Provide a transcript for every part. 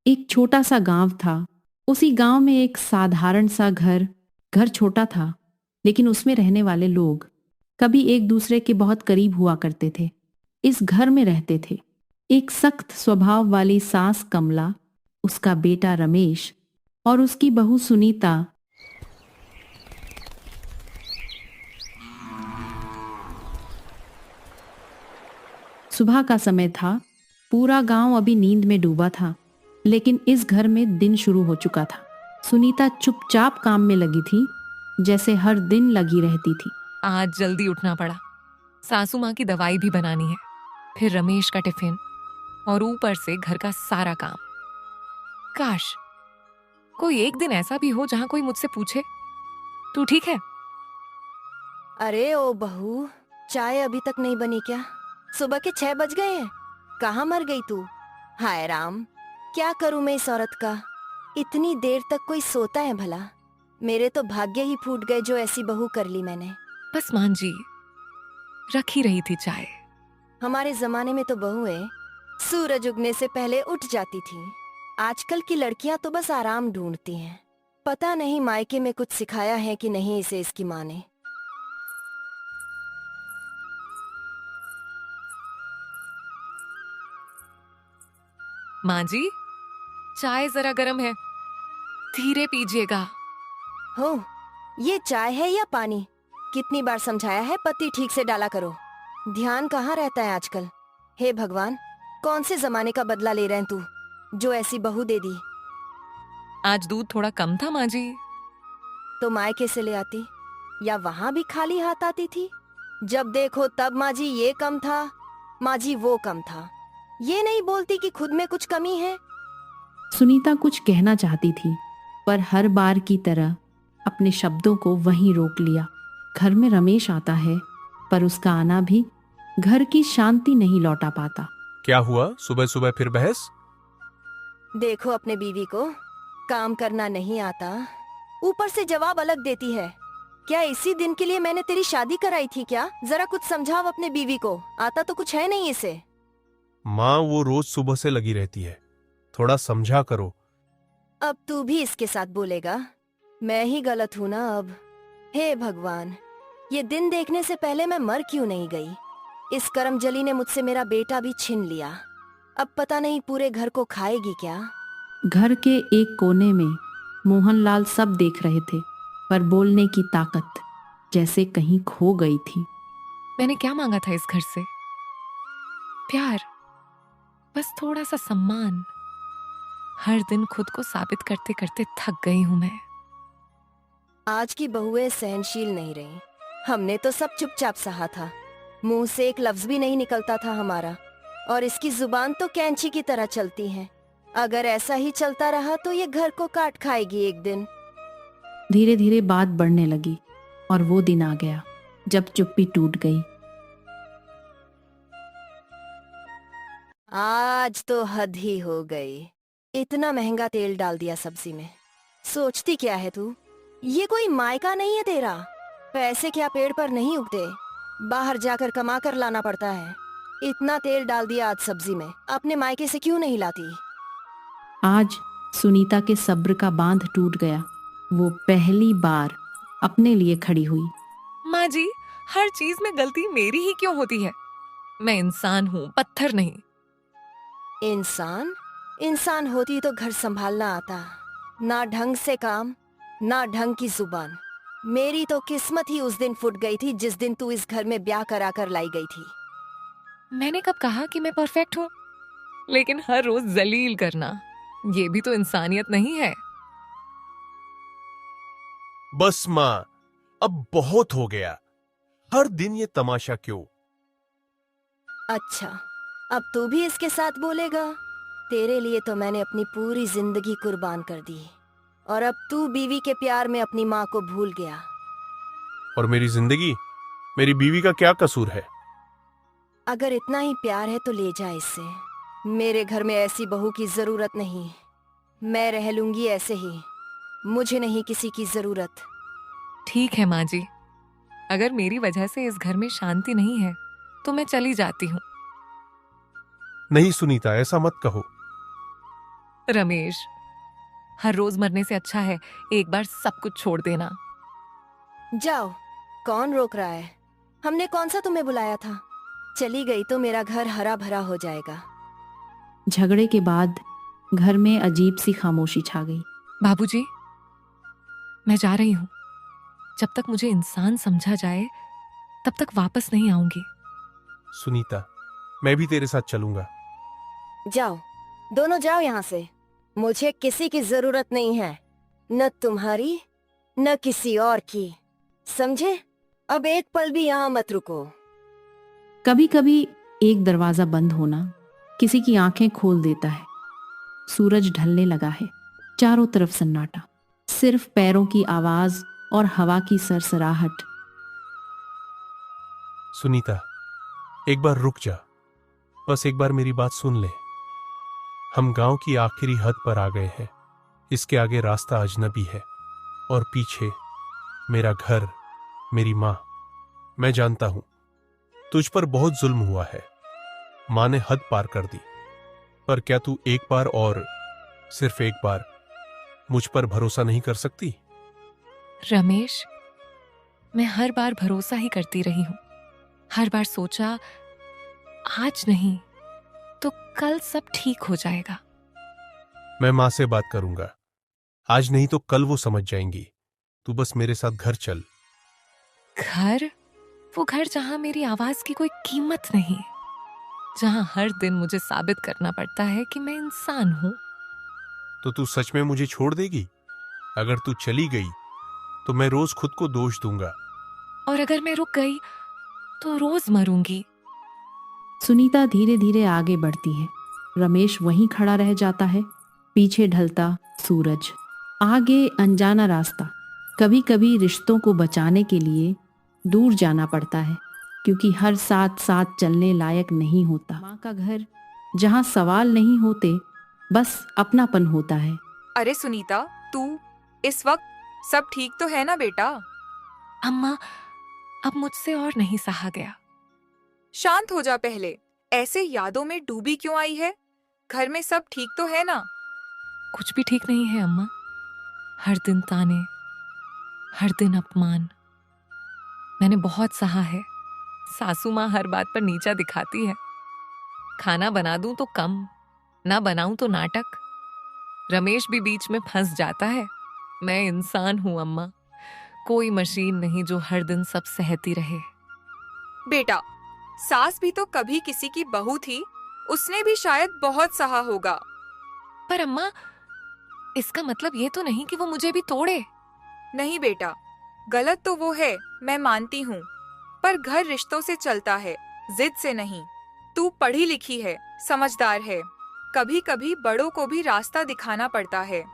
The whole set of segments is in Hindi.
एक छोटा सा गांव था। उसी गांव में एक साधारण सा घर घर छोटा था, लेकिन उसमें रहने वाले लोग कभी एक दूसरे के बहुत करीब हुआ करते थे। इस घर में रहते थे एक सख्त स्वभाव वाली सास कमला, उसका बेटा रमेश और उसकी बहू सुनीता। सुबह का समय था। पूरा गांव अभी नींद में डूबा था, लेकिन इस घर में दिन शुरू हो चुका था। सुनीता चुपचाप काम में लगी थी, जैसे हर दिन लगी रहती थी। आज जल्दी उठना पड़ा। सासू माँ की दवाई भी बनानी है, फिर रमेश का टिफिन और ऊपर से घर का सारा काम। काश कोई एक दिन ऐसा भी हो जहाँ कोई मुझसे पूछे, तू ठीक है? अरे ओ बहू, चाय अभी तक नहीं बनी क्या? सुबह के 6 बज गए हैं। कहाँ मर गई तू? हाय राम, क्या करूं मैं इस औरत का। इतनी देर तक कोई सोता है भला? मेरे तो भाग्य ही फूट गए जो ऐसी बहू कर ली मैंने। बस मान जी, रख ही रही थी चाय। हमारे जमाने में तो बहुएं सूरज उगने से पहले उठ जाती थी। आजकल की लड़कियां तो बस आराम ढूंढती हैं। पता नहीं मायके में कुछ सिखाया है कि नहीं इसे इसकी माँ ने। माँ जी, चाय जरा गर्म है, धीरे पीजिएगा। हो, ये चाय है या पानी? कितनी बार समझाया है पति ठीक से डाला करो। ध्यान कहाँ रहता है आजकल। हे भगवान, कौन से जमाने का बदला ले रहे हैं तू, जो ऐसी बहू दे दी। आज दूध थोड़ा कम था माँ जी। तो मायके से ले आती, या वहाँ भी खाली हाथ आती थी? जब देखो तब माँ जी ये कम था, माँ जी वो कम था। ये नहीं बोलती कि खुद में कुछ कमी है। सुनीता कुछ कहना चाहती थी, पर हर बार की तरह अपने शब्दों को वहीं रोक लिया। घर में रमेश आता है, पर उसका आना भी घर की शांति नहीं लौटा पाता। क्या हुआ, सुबह सुबह फिर बहस? देखो अपने बीवी को, काम करना नहीं आता, ऊपर से जवाब अलग देती है। क्या इसी दिन के लिए मैंने तेरी शादी कराई थी क्या? जरा कुछ समझाओ अपने बीवी को, आता तो कुछ है नहीं इसे। माँ वो रोज सुबह से लगी रहती है, थोड़ा समझा करो। अब तू भी इसके साथ बोलेगा? मैं ही गलत हूँ ना अब। हे भगवान, ये दिन देखने से पहले मैं मर क्यों नहीं गई। इस करमजली ने मुझसे मेरा बेटा भी छीन लिया। अब पता नहीं पूरे घर को खाएगी क्या। घर के एक कोने में मोहनलाल सब देख रहे थे, पर बोलने की ताकत जैसे कहीं खो गई थी। मैंने क्या मांगा था इस घर से? प्यार, बस थोड़ा सा सम्मान। हर दिन खुद को साबित करते करते थक गई हूं मैं। आज की बहुएं सहनशील नहीं रही। हमने तो सब चुपचाप सहा था, मुंह से एक लफ्ज भी नहीं निकलता था हमारा। और इसकी जुबान तो कैंची की तरह चलती है। अगर ऐसा ही चलता रहा तो ये घर को काट खाएगी एक दिन। धीरे धीरे बात बढ़ने लगी, और वो दिन आ गया जब चुप्पी टूट गई। आज तो हद ही हो गई। इतना महंगा तेल डाल दिया सब्जी में। सोचती क्या है तू? ये कोई मायका नहीं है तेरा। पैसे क्या पेड़ पर नहीं उगते, बाहर जाकर कमा कर लाना पड़ता है। इतना तेल डाल दिया आज सब्जी में, अपने मायके से क्यों नहीं लाती? आज सुनीता के सब्र का बांध टूट गया। वो पहली बार अपने लिए खड़ी हुई। माँ जी, हर चीज में गलती मेरी ही क्यों होती है? मैं इंसान हूँ, पत्थर नहीं। इंसान? इंसान होती तो घर संभालना आता। ना ढंग से काम, ना ढंग की जुबान। मेरी तो किस्मत ही उस दिन फुट गई थी जिस दिन तू इस घर में ब्याह करा कर लाई गई थी। मैंने कब कहा कि मैं परफेक्ट हूँ? लेकिन हर रोज जलील करना, ये भी तो इंसानियत नहीं है। बस माँ, अब बहुत हो गया। हर दिन ये तमाशा क्यों? अच्छा, अब तू भी इसके साथ बोलेगा? तेरे लिए तो मैंने अपनी पूरी जिंदगी कुर्बान कर दी, और अब तू बीवी के प्यार में अपनी माँ को भूल गया। और मेरी जिंदगी, मेरी बीवी का क्या कसूर है? अगर इतना ही प्यार है तो ले जा इससे। मेरे घर में ऐसी बहू की जरूरत नहीं। मैं रह लूंगी ऐसे ही। मुझे नहीं किसी की जरूरत। ठीक है माँ जी, अगर मेरी वजह से इस घर में शांति नहीं है तो मैं चली जाती हूँ। नहीं सुनीता, ऐसा मत कहो। रमेश, हर रोज मरने से अच्छा है एक बार सब कुछ छोड़ देना। जाओ, कौन रोक रहा है? हमने कौन सा तुम्हें बुलाया था? चली गई तो मेरा घर हरा भरा हो जाएगा। झगड़े के बाद घर में अजीब सी खामोशी छा गई। बाबूजी, मैं जा रही हूँ। जब तक मुझे इंसान समझा जाए तब तक वापस नहीं आऊंगी। सुनीता, मैं भी तेरे साथ चलूंगा। जाओ, दोनों जाओ यहाँ से। मुझे किसी की जरूरत नहीं है, न तुम्हारी न किसी और की, समझे? अब एक पल भी यहाँ मत रुको। कभी कभी एक दरवाजा बंद होना किसी की आंखें खोल देता है। सूरज ढलने लगा है। चारों तरफ सन्नाटा, सिर्फ पैरों की आवाज और हवा की सरसराहट। सुनीता, एक बार रुक जा। बस एक बार मेरी बात सुन ले। हम गांव की आखिरी हद पर आ गए हैं। इसके आगे रास्ता अजनबी है और पीछे मेरा घर, मेरी माँ। मैं जानता हूं तुझ पर बहुत जुल्म हुआ है। माँ ने हद पार कर दी, पर क्या तू एक बार और, सिर्फ एक बार, मुझ पर भरोसा नहीं कर सकती? रमेश, मैं हर बार भरोसा ही करती रही हूँ। हर बार सोचा आज नहीं तो कल सब ठीक हो जाएगा। मैं माँ से बात करूंगा। आज नहीं तो कल वो समझ जाएंगी। तू बस मेरे साथ घर चल। घर? वो घर जहां मेरी आवाज की कोई कीमत नहीं, जहां हर दिन मुझे साबित करना पड़ता है कि मैं इंसान हूं। तो तू सच में मुझे छोड़ देगी? अगर तू चली गई तो मैं रोज खुद को दोष दूंगा। और अगर मैं रुक गई तो रोज मरूंगी। सुनीता धीरे धीरे आगे बढ़ती है। रमेश वहीं खड़ा रह जाता है। पीछे ढलता सूरज, आगे अनजाना रास्ता। कभी कभी रिश्तों को बचाने के लिए दूर जाना पड़ता है, क्योंकि हर साथ साथ चलने लायक नहीं होता। माँ का घर, जहाँ सवाल नहीं होते, बस अपनापन होता है। अरे सुनीता, तू इस वक्त सब ठीक तो है ना बेटा? अम्मा, अब मुझसे और नहीं सहा गया। शांत हो जा पहले। ऐसे यादों में डूबी क्यों आई है? घर में सब ठीक तो है ना? कुछ भी ठीक नहीं है अम्मा। हर दिन ताने, हर दिन अपमान। मैंने बहुत सहा है। सासू माँ हर बात पर नीचा दिखाती है। खाना बना दूं तो कम, ना बनाऊं तो नाटक। रमेश भी बीच में फंस जाता है। मैं इंसान हूं अम्मा, कोई मशीन नहीं जो हर दिन सब सहती रहे। बेटा, सास भी तो कभी किसी की बहू थी। उसने भी शायद बहुत सहा होगा। पर अम्मा, इसका मतलब ये तो नहीं कि वो मुझे भी तोड़े। नहीं बेटा, गलत तो वो है, मैं मानती हूँ, पर घर रिश्तों से चलता है, जिद से नहीं। तू पढ़ी लिखी है, समझदार है। कभी कभी बड़ों को भी रास्ता दिखाना पड़ता है,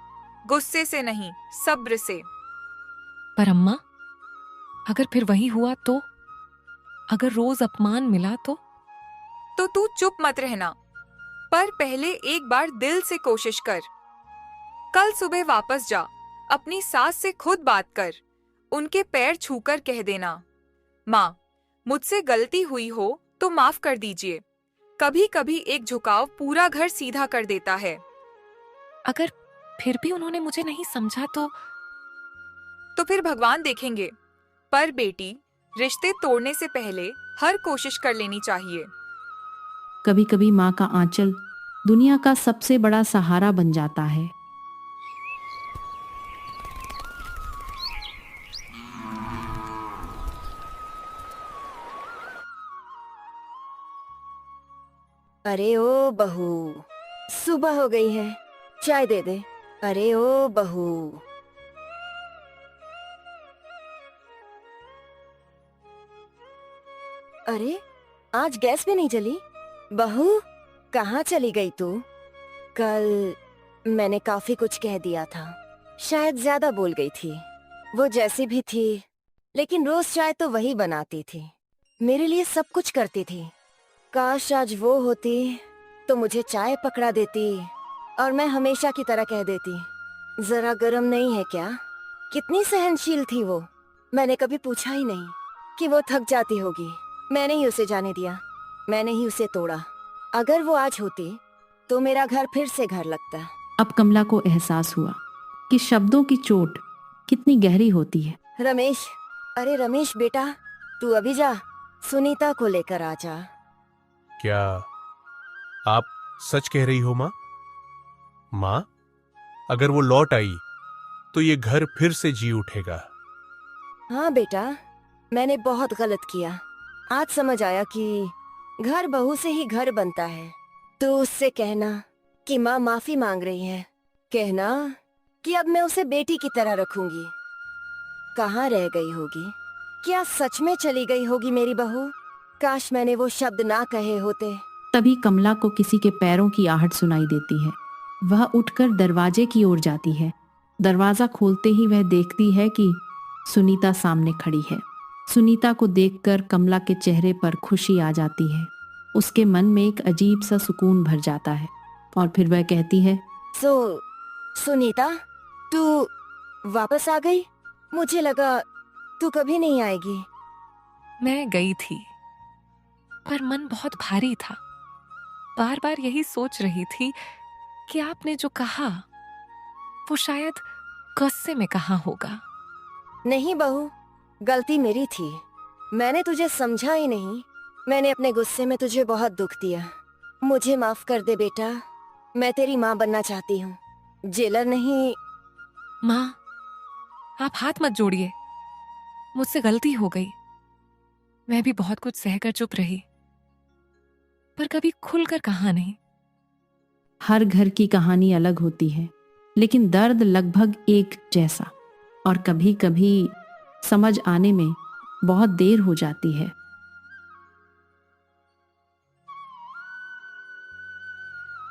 गुस्से से नहीं, सब्र से। पर अम्मा, अगर फिर वही हुआ तो? अगर रोज अपमान मिला तो? तू चुप मत रहना, पर पहले एक बार दिल से कोशिश कर। कल सुबह वापस जा, अपनी सास से खुद बात कर, उनके पैर छूकर कह देना, माँ, मुझसे गलती हुई हो तो माफ कर दीजिए। कभी कभी एक झुकाव पूरा घर सीधा कर देता है। अगर फिर भी उन्होंने मुझे नहीं समझा तो फिर भगवान देखेंगे। पर बेटी, रिश्ते तोड़ने से पहले हर कोशिश कर लेनी चाहिए। कभी कभी माँ का आंचल दुनिया का सबसे बड़ा सहारा बन जाता है। अरे ओ बहू, सुबह हो गई है, चाय दे दे। अरे ओ बहू। अरे, आज गैस भी नहीं जली। बहू, कहाँ चली गई तू? कल मैंने काफी कुछ कह दिया था, शायद ज्यादा बोल गई थी। वो जैसी भी थी, लेकिन रोज चाय तो वही बनाती थी, मेरे लिए सब कुछ करती थी। काश आज वो होती तो मुझे चाय पकड़ा देती और मैं हमेशा की तरह कह देती, जरा गर्म नहीं है क्या? कितनी सहनशील थी वो। मैंने कभी पूछा ही नहीं कि वो थक जाती होगी। मैंने ही उसे जाने दिया, मैंने ही उसे तोड़ा। अगर वो आज होती तो मेरा घर फिर से घर लगता। अब कमला को एहसास हुआ कि शब्दों की चोट कितनी गहरी होती है। रमेश, अरे रमेश बेटा, तू अभी जा, सुनीता को लेकर आ जा। क्या आप सच कह रही हो माँ? माँ, अगर वो लौट आई तो ये घर फिर से जी उठेगा। हाँ बेटा, मैंने बहुत गलत किया। आज समझ आया कि घर बहू से ही घर बनता है। तू उससे कहना कि माँ माफी मांग रही है। कहना कि अब मैं उसे बेटी की तरह रखूंगी। कहाँ रह गई होगी? क्या सच में चली गई होगी मेरी बहू? काश मैंने वो शब्द ना कहे होते। तभी कमला को किसी के पैरों की आहट सुनाई देती है। वह उठकर दरवाजे की ओर जाती है। दरवाजा खोलते ही वह देखती है कि सुनीता सामने खड़ी है। सुनीता को देखकर कमला के चेहरे पर खुशी आ जाती है। उसके मन में एक अजीब सा सुकून भर जाता है और फिर वह कहती है, सुनीता, तू वापस आ गई? मुझे लगा तू कभी नहीं आएगी। मैं गई थी, पर मन बहुत भारी था। बार बार यही सोच रही थी कि आपने जो कहा वो शायद गुस्से में कहा होगा। नहीं बहू, गलती मेरी थी। मैंने तुझे समझा ही नहीं। मैंने अपने गुस्से में तुझे बहुत दुख दिया। मुझे माफ कर दे बेटा। मैं तेरी माँ बनना चाहती हूँ, जेलर नहीं। माँ, आप हाथ मत जोड़िए। मुझसे गलती हो गई। मैं भी बहुत कुछ सहकर चुप रही, पर कभी खुलकर कहा नहीं। हर घर की कहानी अलग होती है, लेकिन दर्द लगभग एक जैसा। और कभी कभी समझ आने में बहुत देर हो जाती है।